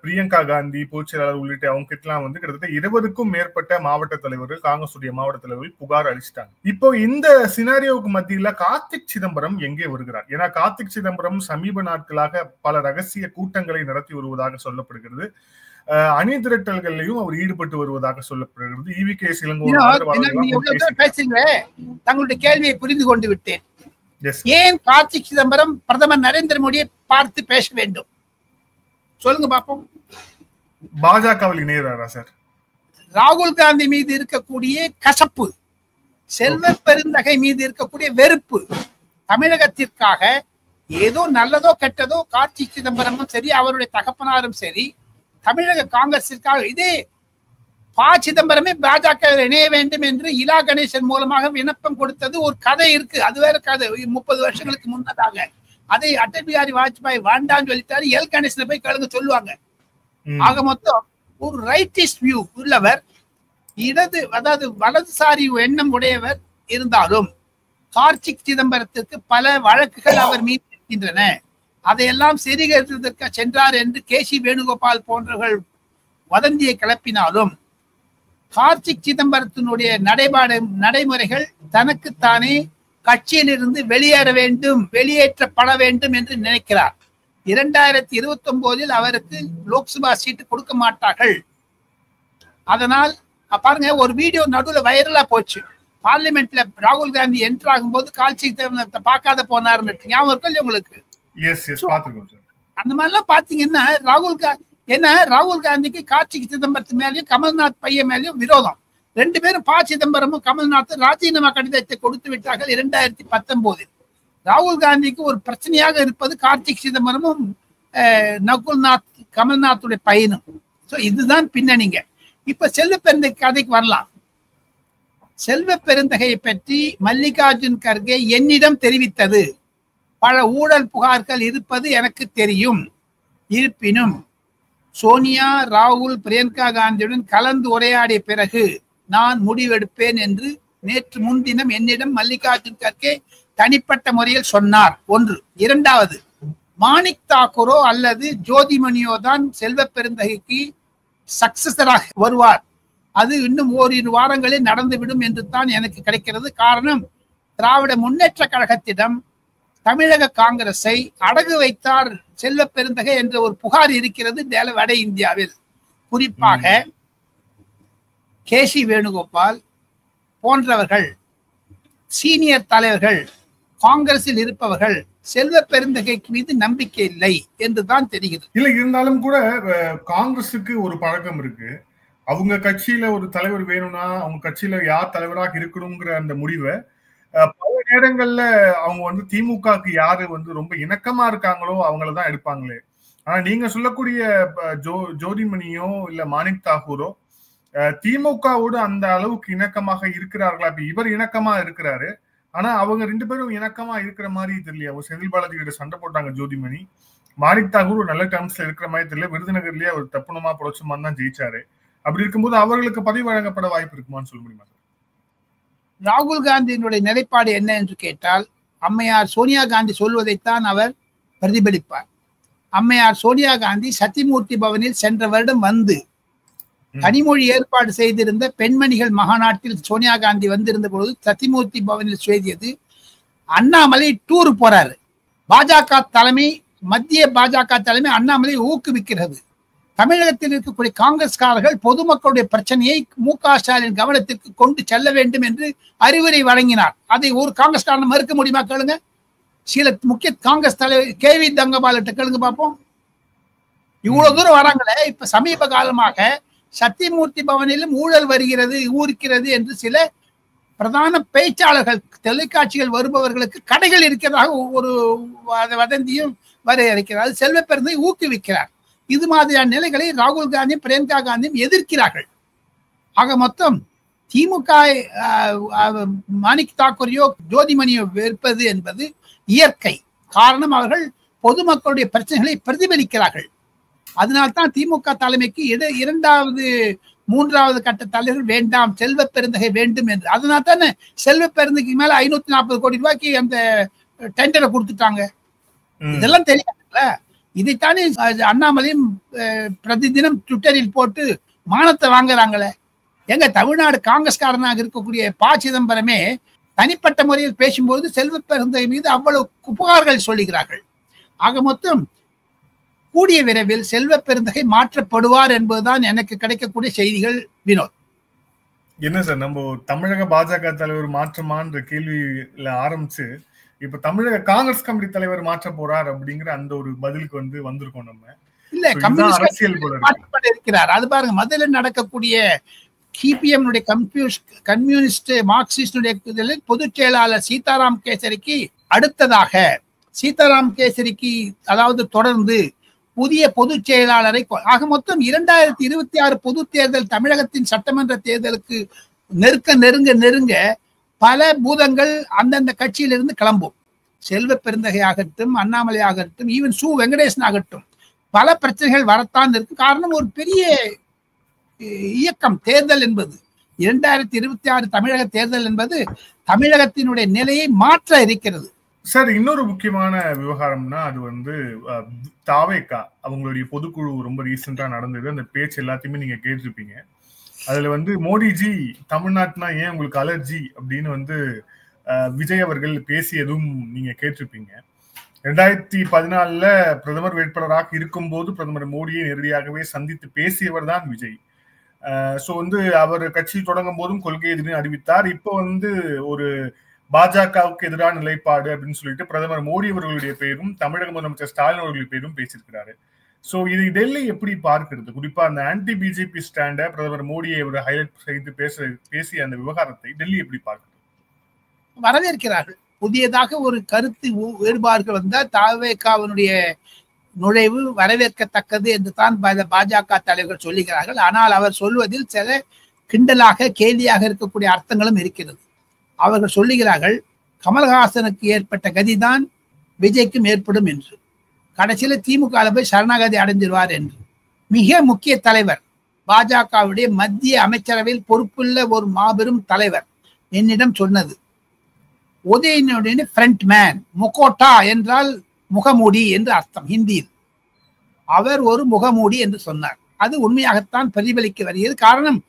பிரியங்கா காந்தி, பொதுச்செயலாளர் உள்ளிட்ட அவங்க கிட்டலாம் கிட்டத்தட்ட 20க்கும் மேற்பட்ட மாவட்ட தலைவர்கள், காங்கிரஸ் மாவட்ட தலைவர்கள் புகார் அளிச்சிட்டாங்க. இப்போ இந்த சினாரியோவுக்கு மத்தியில கார்த்திக் சிதம்பரம் எங்கே வருகிறார்? ஏன்னா கார்த்திக் சிதம்பரம் சமீப நாட்களாக பல ரகசிய கூட்டங்களை நடத்தி வருவதாக சொல்லப்படுகிறது. அணி திரட்டல்களையும் அவர் ஈடுபட்டு வருவதாக சொல்லப்படுகிறது. EVK தங்களுடைய கேள்வியை புரிந்து கொண்டு விட்டேன். ஏன் கார்த்திக் சிதம்பரம் பிரதமர் நரேந்திர மோடியை பார்த்து பேச வேண்டும்? சொல்லுங்க பாப்போம். பாஜகவில் இணையறாரா சார்? ராகுல் காந்தி மீது இருக்கக்கூடிய கசப்பு, செல்வ பெருந்தகை மீது இருக்கக்கூடிய வெறுப்பு, தமிழகத்திற்காக ஏதோ நல்லதோ கெட்டதோ கார்த்தி சிதம்பரமும் சரி, அவருடைய தகப்பனாரும் சரி, தமிழக காங்கிரசிற்காக இதே ப. சிதம்பரமே பாஜக இணைய வேண்டும் என்று இலா கணேசன் மூலமாக விண்ணப்பம் கொடுத்தது ஒரு கதை இருக்கு. அது வேற கதை. 30 வருஷங்களுக்கு முன்னதாக அதை அடல் பிஹாரி வாஜ்பாய் வேண்டான்னு சொல்லிட்டாரு. எல் கணேசனை போய் கலந்து சொல்லுவாங்க. ஆக மொத்தம் ஒரு ரைட்டிஸ்ட் வியூ உள்ளவர், அதாவது வலதுசாரி எண்ணம் உடையவர் இருந்தாலும் கார்த்திக் சிதம்பரத்திற்கு பல வழக்குகள் அவர் மீது இருக்கின்றன. அதையெல்லாம் சரிகட்டுவதற்கு சென்றார் என்று கேசி வேணுகோபால் போன்றவர்கள் வதந்தியை கிளப்பினாலும் கார்த்திக் சிதம்பரத்தினுடைய நடைமுறைகள் தனக்குத்தானே கட்சியிலிருந்து வெளியேற்றப்பட வேண்டும் என்று நினைக்கிறார். 2029 அவருக்கு லோக்சபா சீட்டு கொடுக்க மாட்டார்கள். அதனால் பாருங்க, ஒரு வீடியோ நடுவில் வைரலா போச்சு. பார்லிமெண்ட்ல ராகுல் காந்தி என்டர் ஆகும் போது கார்த்திக் சிதம்பரத்தை பார்க்காத போனாருன்னு ஞாபகம் இருக்கு இல்லையா உங்களுக்கு? அந்த மாதிரிலாம் பாத்தீங்கன்னா ராகுல் காந்திக்கு கார்த்திக் சிதம்பரத்து மேலேயும் கமல்நாத் பையன் மேலேயும் விரோதம். 2 பேரும் ப. சிதம்பரமும் கமல்நாத் ராஜினாமா கடிதத்தை கொடுத்து விட்டார்கள் 2019. ராகுல் காந்திக்கு ஒரு பிரச்சனையாக இருப்பது கார்த்திக் சிதம்பரமும் கமல்நாத்துடைய பையனும். இதுதான் பின்னணிங்க. இப்ப செல்வ பெருந்தகை கதைக்கு வரலாம். செல்வ பெருந்தகையை பற்றி மல்லிகார்ஜுன் கர்கே என்னிடம் தெரிவித்தது, பல ஊழல் புகார்கள் இருப்பது எனக்கு தெரியும். இருப்பினும் சோனியா, ராகுல், பிரியங்கா காந்தியுடன் கலந்து உரையாடிய பிறகு நான் முடிவெடுப்பேன் என்று நேற்று முன்தினம் என்னிடம் மல்லிகார்ஜுன் கர்கே தனிப்பட்ட முறையில் சொன்னார். ஒன்று. இரண்டாவது, மாணிக் தாக்கூரோ அல்லது ஜோதிமணியோ தான் செல்வ பெருந்தகைக்கு சக்சஸராக வருவார். அது இன்னும் ஓரிரு வாரங்களில் நடந்துவிடும் என்று தான் எனக்கு கிடைக்கிறது. காரணம், திராவிட முன்னேற்ற கழகத்திடம் தமிழக காங்கிரஸை அடகு வைத்தார் செல்வ பெருந்தகை என்ற ஒரு புகார் இருக்கிறது வட இந்தியாவில். குறிப்பாக கேசி வேணுகோபால் போன்றவர்கள், சீனியர் தலைவர்கள், காங்கிரஸில் இருப்பவர்கள் செல்வ பெருந்தகை மீது நம்பிக்கை இல்லை என்றுதான் தெரிகிறது. இல்ல, இருந்தாலும் கூட காங்கிரஸுக்கு ஒரு பழக்கம் இருக்கு. அவங்க கட்சியில ஒரு தலைவர் வேணும்னா அவங்க கட்சியில யார் தலைவராக இருக்கணுங்கிற அந்த முடிவை பல நேரங்கள்ல அவங்க திமுகக்கு யாரு ரொம்ப இணக்கமா இருக்காங்களோ அவங்களதான் எடுப்பாங்களே. ஆனா நீங்க சொல்லக்கூடிய ஜோதிமணியோ இல்ல மாணிக் தாக்கூரோ திமுகவோடு அந்த அளவுக்கு இணக்கமாக இருக்கிறார்களா? இப்ப இவர் இணக்கமா இருக்கிறாரு, ஆனா அவங்க 2 பேரும் இணக்கமா இருக்கிற மாதிரி தெரியல. ஒரு செந்தில் பாலாஜி கிட்ட சண்டை போட்டாங்க ஜோதிமணி. மாணிக் தாக்கூர் ஒரு நல்ல டேர்ம்ஸ்ல இருக்கிற மாதிரி தெரியல. விருதுநகர்லயே அவர் தப்புணமா புரட்சமா தான் ஜெயிச்சாரு. அப்படி இருக்கும்போது அவர்களுக்கு பதவி வழங்கப்பட வாய்ப்பு இருக்குமான்னு சொல்ல முடியுமா? ராகுல் காந்தியினுடைய நிலைப்பாடு என்ன என்று கேட்டால், அம்மையார் சோனியா காந்தி சொல்வதைத்தான் அவர் பிரதிபலிப்பார். அம்மையார் சோனியா காந்தி சத்தியமூர்த்தி பவனில் சென்ற வருடம் வந்து கனிமொழி ஏற்பாடு செய்திருந்த பெண்மணிகள் மகாநாட்டில் சோனியா காந்தி வந்திருந்த பொழுது சத்தியமூர்த்தி பவனில் செய்தியது, அண்ணாமலை டூர் போறாரு. பாஜக தலைமை, மத்திய பாஜக தலைமை அண்ணாமலை ஊக்குவிக்கிறது. தமிழகத்தில் இருக்கக்கூடிய காங்கிரஸ்காரர்கள் பொதுமக்களுடைய பிரச்சனையை மு.க. ஸ்டாலின் கவனத்திற்கு கொண்டு செல்ல வேண்டும் என்று அறிவுரை வழங்கினார். அதை ஒரு காங்கிரஸ்காரன் மறுக்க முடியுமா? கேளுங்க. சில முக்கிய காங்கிரஸ் தலைவர் KV தங்கபாலிட்ட கேளுங்க பார்ப்போம். இவ்வளவு தூரம் வராங்களே. இப்ப சமீப காலமாக சத்தியமூர்த்தி பவனிலும் ஊழல் ஊறுகிறது என்று சில பிரதான பேச்சாளர்கள், தொலைக்காட்சிகள் வருபவர்களுக்கு கடைகள் இருக்கிறதாக ஒரு வதந்தியும் வர இருக்கிறார். செல்வ பெருந்தகை ஊக்குவிக்கிறார். இது மாதிரியான நிலைகளை ராகுல் காந்தியும் பிரியங்கா காந்தியும் எதிர்க்கிறார்கள். ஆக மொத்தம் திமுக மாணிக் தாக்கூரையோ ஜோதிமணியோ வெறுப்பது என்பது இயற்கை. காரணம், அவர்கள் பொதுமக்களுடைய பிரச்சனைகளை பிரதிபலிக்கிறார்கள். அதனால்தான் திமுக தலைமைக்கு 2வது 3வது கட்ட தலைவர்கள் வேண்டாம், செல்வ பெருந்தகை வேண்டும் என்று. அதனால தானே செல்வ பெருந்தகைக்கு மேல 540 கோடி ரூபாய்க்கு அந்த டெண்டரை கொடுத்துட்டாங்க. இதெல்லாம் தெரியாதுல்ல. இதைத்தானே அண்ணாமலையும் பிரதிதினம் ட்விட்டரில் போட்டு மானத்தை வாங்குறாங்களே. எங்க தமிழ்நாடு காங்கிரஸ்காரனாக இருக்கக்கூடிய ப. சிதம்பரமே தனிப்பட்ட முறையில் பேசும்போது செல்வ பெருந்தகை மீது அவ்வளவு புகார்கள் சொல்லுகிறார்கள். ஆக மொத்தம் கூடிய விரைவில் செல்வ பெருந்தகை மாற்றப்படுவார் என்பதுதான் எனக்கு கிடைக்கக்கூடிய செய்திகள். வினோத், என்ன சார், நம்ம தமிழக பாஜக தலைவர் மாற்றமான்ற கேள்வியில ஆரம்பிச்சு இப்ப தமிழக காங்கிரஸ் கமிட்டி தலைவர் மாற்ற போறார் அப்படிங்கிற அந்த ஒரு பதிலுக்கு வந்திருக்கோம். நம்ம இல்ல, கம்யூனிஸ்ட் இருக்கிறார். அது பாருங்க, முதல்ல நடக்கக்கூடிய சிபிஎம் கம்யூனிஸ்ட் மார்க்சிஸ்ட் பொதுச் செயலாளர் சீதாராம் கேசரிக்கு அடுத்ததாக சீதாராம் கேசரிக்கு அதாவது தொடர்ந்து புதிய பொதுச் செயலாளரை ஆக மொத்தம் 2026 பொது தேர்தல் தமிழகத்தின் சட்டமன்ற தேர்தலுக்கு நெருங்க பல பூதங்கள் அந்தந்த கட்சியிலிருந்து கிளம்பும். செல்வ பெருந்தகை ஆகட்டும், அண்ணாமலை ஆகட்டும், ஈவன் சு வெங்கடேசன் ஆகட்டும், பல பிரச்சனைகள் வரத்தான் இருக்கு. காரணம் ஒரு பெரிய இயக்கம் தேர்தல் என்பது 2026 தமிழக தேர்தல் என்பது தமிழகத்தினுடைய நிலையை மாற்ற இருக்கிறது. சார், இன்னொரு முக்கியமான விவகாரம்னா அது வந்து தாவேகா அவங்களுடைய பொதுக்குழு ரொம்ப ரீசெண்டா நடந்தது. அந்த பேச்சு எல்லாத்தையுமே நீங்க கேட்டிருப்பீங்க. அதுல வந்து மோடிஜி தமிழ்நாட்டுனா ஏன் உங்களுக்கு அலர்ஜி அப்படின்னு வந்து விஜய் அவர்கள் பேசியதும் நீங்க கேட்டிருப்பீங்க. 2014 பிரதமர் வேட்பாளராக இருக்கும் போது பிரதமர் மோடியை நேரடியாகவே சந்தித்து பேசியவர் தான் விஜய். சோ வந்து அவர் கட்சி தொடங்கும் போதும் கொள்கை எதிர்ப்பு அறிவித்தார். இப்போ வந்து ஒரு பாஜகவுக்கு எதிரான நிலைப்பாடு அப்படின்னு சொல்லிட்டு பிரதமர் மோடி அவர்களுடைய பேரும் தமிழக முதலமைச்சர் ஸ்டாலின் அவர்களுடைய பேரும் பேசியிருக்கிறாரு. சோ இது டெல்லி எப்படி பார்க்கிறது? குறிப்பா அந்த ஆன்டி பிஜேபி ஸ்டாண்ட பிரதமர் மோடியை அவர் ஹைலைட் செய்து பேசிய அந்த விவகாரத்தை டெல்லி எப்படி பார்க்கிறது? வரவேற்கிறார்கள். புதியதாக ஒரு கருத்து வேறுபாடுகள் வந்தால் தாவேகாவினுடைய நுழைவு வரவேற்கத்தக்கது என்று தான் பாஜக தலைவர்கள் சொல்லுகிறார்கள். ஆனால் அவர் சொல்வதில் சில கிண்டலாக கேலியாக இருக்கக்கூடிய அர்த்தங்களும் இருக்கிறது. அவர்கள் சொல்லுகிறார்கள் கமல்ஹாசனுக்கு ஏற்பட்ட கதிதான் விஜய்க்கும் ஏற்படும் என்று. கடைசியில திமுக போய் சரணாகதி அடைஞ்சிருவார் என்று. மிக முக்கிய தலைவர், பாஜகவுடைய மத்திய அமைச்சரவையில் பொறுப்புள்ள ஒரு மாபெரும் தலைவர் என்னிடம் சொன்னது, உதயநிதியுடைய ஃப்ரண்ட் மேன், முகோட்டா என்றால் முகமூடி என்று அர்த்தம் ஹிந்தியில். அவர் ஒரு முகமூடி என்று சொன்னார். அது உண்மையாகத்தான் பிரதிபலிக்க வருகிறது. காரணம்,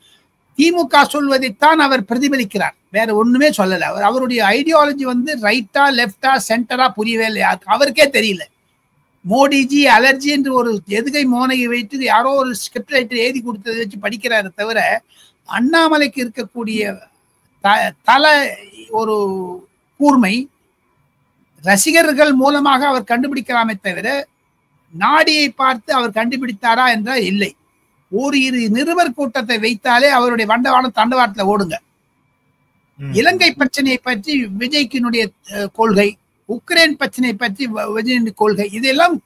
திமுக சொல்வதைத்தான் அவர் பிரதிபலிக்கிறார், வேற ஒண்ணுமே சொல்லல. அவருடைய ஐடியாலஜி வந்து ரைட்டா லெப்டா சென்டரா புரியவே இல்லை, அவருக்கே தெரியல. மோடிஜி அலர்ஜி என்று ஒரு எதுகை மோனையை வைத்து யாரோ ஒரு ஸ்கிரிப்ட் ரைட்டர் எழுதி கொடுத்ததை வச்சு படிக்கிறாரு தவிர அண்ணாமலைக்கு இருக்கக்கூடிய தல ஒரு கூர்மை ரசிகர்கள் மூலமாக அவர் கண்டுபிடிக்கலாமே தவிர நாடியை பார்த்து அவர் கண்டுபிடித்தாரா என்றால் இல்லை. இரு நிருபர் கூட்டத்தை வைத்தாலே அவருடைய வண்டவாளம் தண்டவாளத்துல ஓடுங்க. இலங்கை பிரச்சனையை பற்றி விஜய்க்கினுடைய கொள்கை, உக்ரைன் பிரச்சனை பற்றி விஜயின் கொள்கை, இதெல்லாம்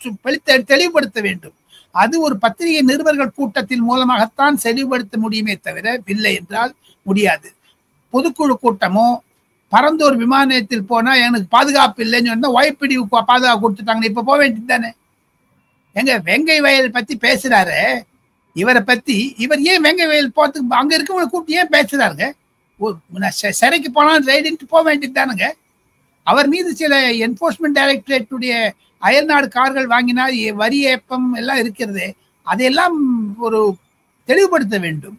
தெளிவுபடுத்த வேண்டும். அது ஒரு பத்திரிகை நிருபர்கள் கூட்டத்தின் மூலமாகத்தான் தெளிவுபடுத்த முடியுமே தவிர இல்லை என்றால் முடியாது. பொதுக்குழு கூட்டமோ பரந்தூர் விமான நிலையத்தில் போனா எனக்கு பாதுகாப்பு இல்லைன்னு சொன்னா ஒய்பிடி பாதுகாப்பு கொடுத்துட்டாங்க, இப்ப போக வேண்டியது தானே. எங்க வெங்கை வயல் பத்தி பேசுறாரு, இவரை பத்தி இவர் ஏன் வெங்கை வயல் போறதுக்கு அங்க இருக்கவங்களை கூப்பிட்டு ஏன் பேசுறாருங்க? சிறைக்கு போனாலும் ரைடுன்ட்டு போக வேண்டியது தானுங்க. அவர் மீது சில என்போர்ஸ்மெண்ட் டைரக்டரேட்டுடைய அயல்நாடு கார்கள் வாங்கினால் வரி ஏப்பம் எல்லாம் இருக்கிறது, அதையெல்லாம் ஒரு தெளிவுபடுத்த வேண்டும்.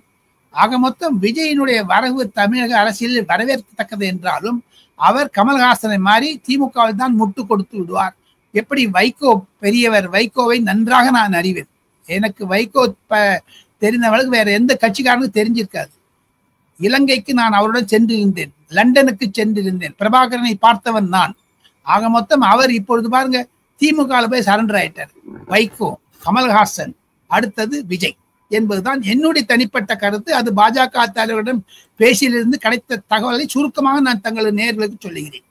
ஆக மொத்தம் விஜயினுடைய வரவு தமிழக அரசியலில் வரவேற்கத்தக்கது என்றாலும் அவர் கமல்ஹாசனை மாறி திமுகவில் தான் முட்டு கொடுத்து விடுவார். எப்படி வைகோ பெரியவர், வைகோவை நன்றாக நான் அறிவேன். எனக்கு வைகோ தெரிந்தவளுக்கு வேற எந்த கட்சிக்காரனுக்கும் தெரிஞ்சிருக்காது. இலங்கைக்கு நான் அவருடன் சென்றிருந்தேன், லண்டனுக்கு சென்றிருந்தேன், பிரபாகரனை பார்த்தவன் நான். ஆக மொத்தம் அவர் இப்பொழுது பாருங்க திமுக போய் சரண்டர் ஆயிட்டார். வைகோ, கமல்ஹாசன், அடுத்தது விஜய் என்பதுதான் என்னுடைய தனிப்பட்ட கருத்து. அது பாஜக தலைவரிடம் பேசியிலிருந்து கிடைத்த தகவலை சுருக்கமாக நான் தங்களது நேயர்களுக்கு சொல்லுகிறேன்.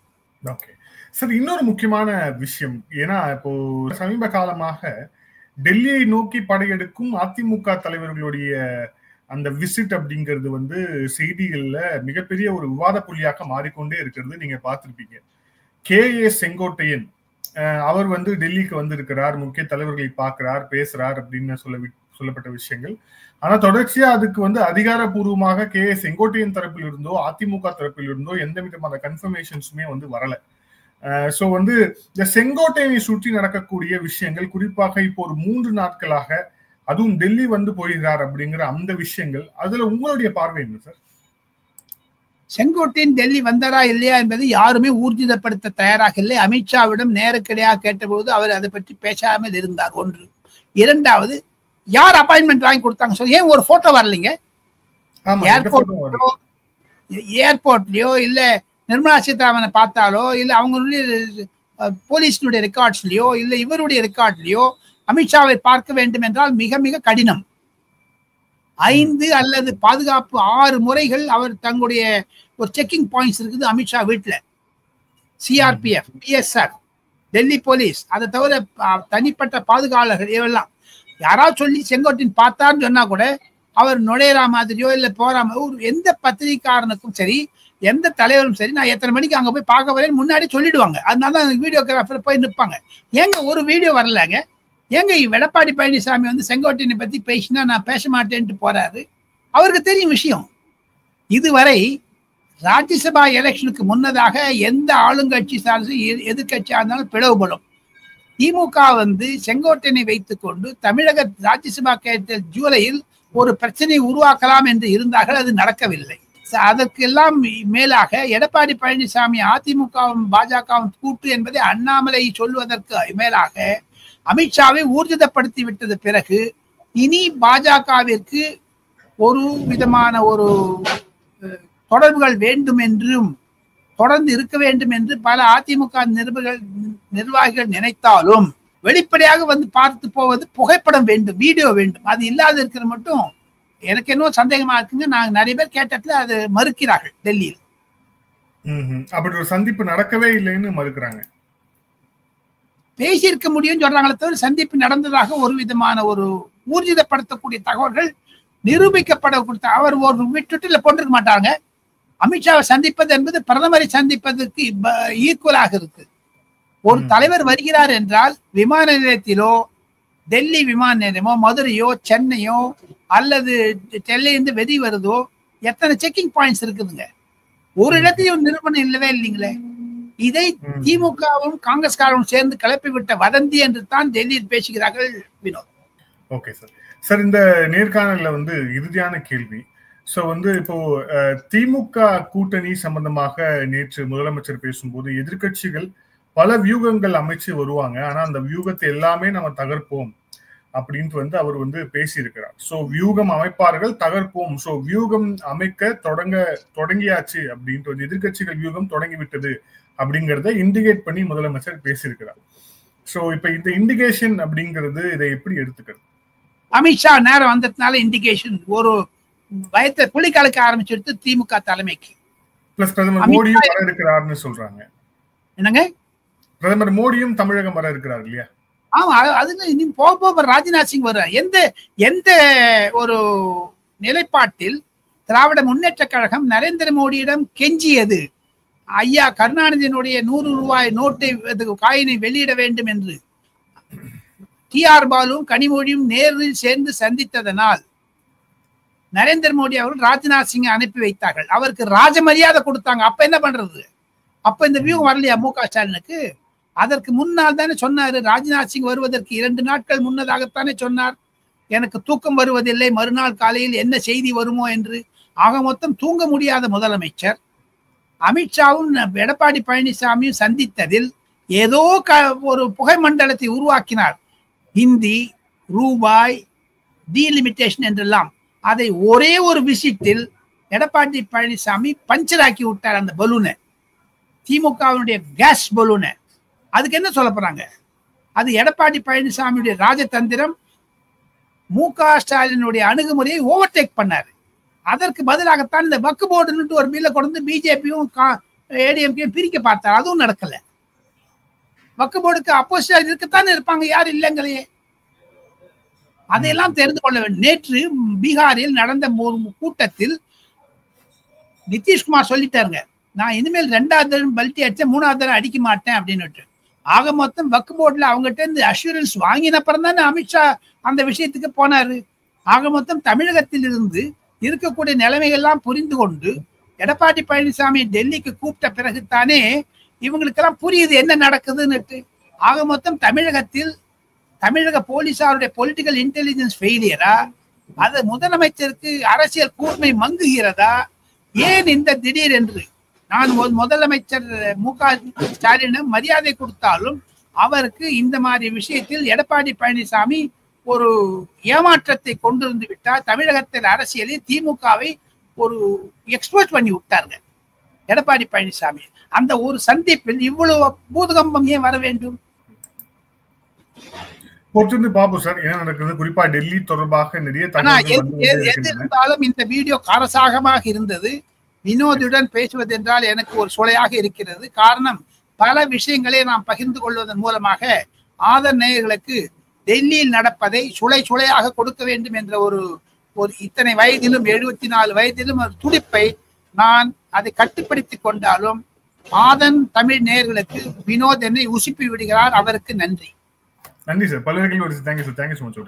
சார், இன்னொரு முக்கியமான விஷயம், ஏன்னா இப்போ சமீப காலமாக டெல்லியை நோக்கி படையெடுக்கும் அதிமுக தலைவர்களுடைய அந்த விசிட் அப்படிங்கிறது வந்து செய்திகள்ல மிகப்பெரிய ஒரு விவாத புள்ளியாக மாறிக்கொண்டே இருக்கிறது. நீங்க பார்த்திருப்பீங்க. KA செங்கோட்டையன் அவர் வந்து டெல்லிக்கு வந்திருக்கிறார், முக்கிய தலைவர்களை பார்க்கிறார், பேசுறார் அப்படின்னு சொல்லப்பட்ட விஷயங்கள். ஆனா தொடர்ச்சியா அதுக்கு வந்து அதிகாரப்பூர்வமாக KA செங்கோட்டையன் தரப்பில் இருந்தோ அதிமுக தரப்பில் இருந்தோ எந்த விதமான கன்ஃபர்மேஷன்ஸுமே வந்து வரல. சோ வந்து இந்த செங்கோட்டையை சுற்றி நடக்கக்கூடிய விஷயங்கள், குறிப்பாக இப்போ ஒரு 3 நாட்களாக அதுவும் டெல்லி வந்து போகிறார் அப்படிங்கிற அந்த விஷயங்கள், அதுல உங்களுடைய பார்வை என்ன சார்? செங்கோட்டையன் டெல்லி வந்தாரா இல்லையா என்பதை யாருமே ஊர்ஜிதப்படுத்த தயாராக இல்லை. அமித்ஷாவிடம் நேரடியாக கேட்டபோது அவர் அதை பற்றி பேசாமல் இருந்தார். ஒன்று. இரண்டாவது, யார் அப்பாயின்மெண்ட் வாங்கி கொடுத்தாங்க சொல்லி ஏன் ஒரு போட்டோ வரலைங்க? ஏர்போர்ட்லயோ இல்ல நிர்மலா சீதாராமனை பார்த்தாலோ இல்ல அவங்களுடைய போலீஸினுடைய ரெக்கார்ட்ஸ்லயோ இல்ல இவருடைய ரெக்கார்ட்லயோ அமித்ஷாவை பார்க்க வேண்டும் என்றால் மிக மிக கடினம். 5 அல்லது பாதுகாப்பு 6 முறைகள் அவர் தங்களுடைய ஒரு செக்கிங் பாயிண்ட்ஸ் இருக்குது அமித்ஷா வீட்டுல. CRPF, PSF, டெல்லி போலீஸ், அதை தவிர தனிப்பட்ட பாதுகாவலர்கள் இவெல்லாம் யாராவது சொல்லி செங்கோட்டையன் பார்த்தான்னு சொன்னா கூட அவர் நுழையிற மாதிரியோ இல்ல போற மாதிரி எந்த பத்திரிகாரனுக்கும் சரி எந்த தலைவரும் சரி நான் எத்தனை மணிக்கு அங்க போய் பார்க்க வரேன்னு முன்னாடி சொல்லிடுவாங்க. அதனால தான் வீடியோகிராஃபர் போய் நிற்பாங்க. ஏங்க ஒரு வீடியோ வரலங்க? ஏங்க எடப்பாடி பழனிசாமி வந்து செங்கோட்டையனை பத்தி பேசினா நான் பேச மாட்டேன்ட்டு போறாரு? அவருக்கு தெரியும் விஷயம். இதுவரை ராஜ்யசபா எலெக்ஷனுக்கு முன்னதாக எந்த ஆளுங்கட்சி சார்ந்து எதிர்கட்சியா இருந்தாலும் பிளவுபடும். திமுக வந்து செங்கோட்டையனை வைத்துக் கொண்டு தமிழக ராஜ்யசபா தேர்தல் ஜூலையில் ஒரு பிரச்சனையை உருவாக்கலாம் என்று இருந்தார்கள். அது நடக்கவில்லை. அதற்கெல்லாம் மேலாக எடப்பாடி பழனிசாமி அதிமுகவும் பாஜகவும் கூட்டு என்பதை அண்ணாமலை சொல்வதற்கு மேலாக அமித்ஷாவை ஊர்ஜிதப்படுத்தி விட்டது பிறகு இனி பாஜகவிற்கு ஒரு விதமான ஒரு தொடர்புகள் வேண்டும் என்றும் தொடர்ந்து இருக்க வேண்டும் என்று பல அதிமுக நிர்வாகிகள் நினைத்தாலும் வெளிப்படையாக வந்து பார்த்து போவது புகைப்படம் வேண்டும், வீடியோ வேண்டும். அது இல்லாத இருக்கிற மட்டும் எனக்கு என்ன சந்தேகமா இருக்குங்க. நாங்க நிறைய பேர் கேட்டதுல அது மறுக்கிறார்கள் டெல்லியில். அப்படி ஒரு சந்திப்பு நடக்கவே இல்லைன்னு மறுக்கிறாங்க. பேசியிருக்க முடியும்னு சொல்றாங்களே தவிர சந்திப்பு நடந்ததாக ஒரு விதமான ஒரு ஊர்ஜிதப்படுத்தக்கூடிய தகவல்கள் நிரூபிக்கப்படக்கூடிய அவர் ஒரு விட்டுல போட்டிருக்க மாட்டாங்க. அமித்ஷாவை சந்திப்பது என்பது பிரதமரை சந்திப்பதற்கு ஈக்குவலாக இருக்கு. ஒரு தலைவர் வருகிறார் என்றால் விமான நிலையத்திலோ டெல்லி விமான நிலையமோ மதுரையோ சென்னையோ அல்லது டெல்லியிலிருந்து வெளி வருதோ எத்தனை செக்கிங் பாயிண்ட்ஸ் இருக்குதுங்க. ஒரு இடத்தையும் நிரூபணம் இல்லவே இல்லைங்களே. இதை திமுகவும் காங்கிரஸ்காரரும் சேர்ந்து கிளப்பி விட்ட வதந்தி என்று தான் டெல்லியில் பேசுகிறார்கள் வினோத். Okay sir. சார் இந்த நேர்காணல்ல வந்து இறுதியான கேள்வி. சோ வந்து இப்போ திமுக கூட்டணி சம்பந்தமாக நேற்று முதலமைச்சர் பேசும்போது எதிர்கட்சிகள் பல வியூகங்கள் அமைச்சு வருவாங்க, ஆனா அந்த வியூகத்தை எல்லாமே நம்ம தகர்ப்போம் அப்படின்ட்டு வந்து அவர் வந்து பேசியிருக்கிறார். சோ வியூகம் அமைப்பார்கள், தகர்ப்போம். சோ வியூகம் அமைக்க தொடங்கியாச்சு அப்படின்ட்டு வந்து எதிர்கட்சிகள் வியூகம் தொடங்கி விட்டது அப்படிங்கறத இண்டிகேட் பண்ணி முதலமைச்சர் பேசியிருக்கிறார். சோ இப்ப இந்த இண்டிகேஷன் அப்படிங்கிறது இதை எப்படி எடுத்துக்கிறது? அமித்ஷா நேரம் வந்ததுனால இண்டிகேஷன் ஒரு பயத்தை புலி கலக்க ஆரம்பிச்சிருச்சு திமுக தலைமைக்கு. பிளஸ் பிரதமர் மோடியும் வர இருக்கிறார்னு சொல்றாங்க. என்னங்க? பிரதமர் மோடியும் தமிழகம் வர இருக்கிறார் இல்லையா? ஆமா, அது இனி போக ராஜ்நாத் சிங் வர எந்த ஒரு நிலைப்பாட்டில் திராவிட முன்னேற்ற கழகம் நரேந்திர மோடியிடம் கெஞ்சியது ஐயா கருணாநிதியினுடைய 100 ரூபாய் நோட்டை காயினை வெளியிட வேண்டும் என்று TR பாலுவும் கனிமொழியும் நேரில் சேர்ந்து சந்தித்ததனால் நரேந்திர மோடி அவர்கள் ராஜ்நாத் சிங் அனுப்பி வைத்தார்கள். அவருக்கு ராஜ மரியாதை கொடுத்தாங்க. அப்ப என்ன பண்றது? அப்ப இந்த வியூகம் வரலையா மு.க. ஸ்டாலினுக்கு? அதற்கு முன்னால் தானே சொன்னாரு. ராஜ்நாத் சிங் வருவதற்கு 2 நாட்கள் முன்னதாகத்தானே சொன்னார், எனக்கு தூக்கம் வருவதில்லை, மறுநாள் காலையில் என்ன செய்தி வருமோ என்று. ஆக மொத்தம் தூங்க முடியாத முதலமைச்சர் அமித்ஷாவும் எடப்பாடி பழனிசாமியும் சந்தித்ததில் ஏதோ ஒரு புகை மண்டலத்தை உருவாக்கினார். ஹிந்தி, ரூபாய், டீலிமிட்டேஷன் என்றெல்லாம். அதை ஒரே ஒரு விசிட்டில் எடப்பாடி பழனிசாமி பஞ்சராக்கி விட்டார் அந்த பலூனை, திமுகவினுடைய கேஸ் பலூனை. அதுக்கு என்ன சொல்ல போறாங்க? அது எடப்பாடி பழனிசாமியுடைய ராஜதந்திரம். மு.க. ஸ்டாலினுடைய அணுகுமுறையை ஓவர்டேக் பண்ணாரு. அதற்கு பதிலாகத்தான் இந்த வக்கு போர்டுன்னு ஒரு பில்லை கொண்டு பிஜேபியும் ஏடிஎம்கேயும் பிரிக்க பார்த்தார். அதுவும் நடக்கல. வக்கு போர்டுக்கு அப்போசிட்டா இருக்கத்தானே இருப்பாங்க, யார் இல்லைங்களையே. அதையெல்லாம் தெரிந்து கொள்ள வேண்டும். நேற்று பீகாரில் நடந்த கூட்டத்தில் நிதிஷ்குமார் சொல்லிட்டாருங்க, நான் இனிமேல் 2வது தடவை பல்ட்டி அடிச்ச 3வது தடவை அடிக்க மாட்டேன் அப்படின்னு. ஆக மொத்தம் வக்கு போர்டுல அவங்ககிட்ட இருந்து அஷூரன்ஸ் வாங்கின அப்புறம் தானே அமித்ஷா அந்த விஷயத்துக்கு போனாரு. ஆக மொத்தம் தமிழகத்தில் இருந்து இருக்கக்கூடிய நிலைமைகள்லாம் புரிந்து கொண்டு எடப்பாடி பழனிசாமி டெல்லிக்கு கூப்பிட்ட பிறகுத்தானே இவங்களுக்கெல்லாம் புரியுது என்ன நடக்குதுன்னு. ஆக மொத்தம் தமிழக போலீசாருடைய பொலிட்டிக்கல் இன்டெலிஜென்ஸ் ஃபெயிலியரா, அது முதலமைச்சருக்கு அரசியல் கூர்மை மங்குகிறதா, ஏன் இந்த திடீர் என்று? நான் முதலமைச்சர் மு.க. ஸ்டாலின் மரியாதை கொடுத்தாலும் அவருக்கு இந்த மாதிரி விஷயத்தில் எடப்பாடி பழனிசாமி ஒரு ஏமாற்றத்தை கொண்டிருந்து விட்டார். தமிழகத்தில் அரசியலில் திமுகவை ஒரு எக்ஸ்போஸ் பண்ணி விட்டாருங்க எடப்பாடி பழனிசாமி. அந்த ஒரு சந்திப்பில் இவ்வளவு பூதகம்பம் ஏன் வர வேண்டும்? பொறுத்து பாப்போம் சார் என்ன நடக்குது. குறிப்பா டெல்லி தொடர்பாக நிறைய இருந்தாலும் இந்த வீடியோ காரசாகமாக இருந்தது. வினோதுடன் பேசுவது என்றால் எனக்கு ஒரு சுளையாக இருக்கிறது. காரணம், பல விஷயங்களை நாம் பகிர்ந்து கொள்வதன் மூலமாக ஆதர் நேயர்களுக்கு டெல்லியில் நடப்பதை சுளை சுளையாக கொடுக்க வேண்டும் என்ற ஒரு இத்தனை வயதிலும் 74 வயதிலும் ஒரு துடிப்பை நான் அதை கட்டுப்படுத்திக் கொண்டாலும் ஆதன் தமிழ் நேயர்களுக்கு வினோத் என்னை உசுப்பி விடுகிறார். அவருக்கு நன்றி. நன்றி சார். பல்வேறு thank you sir. Thank you so much.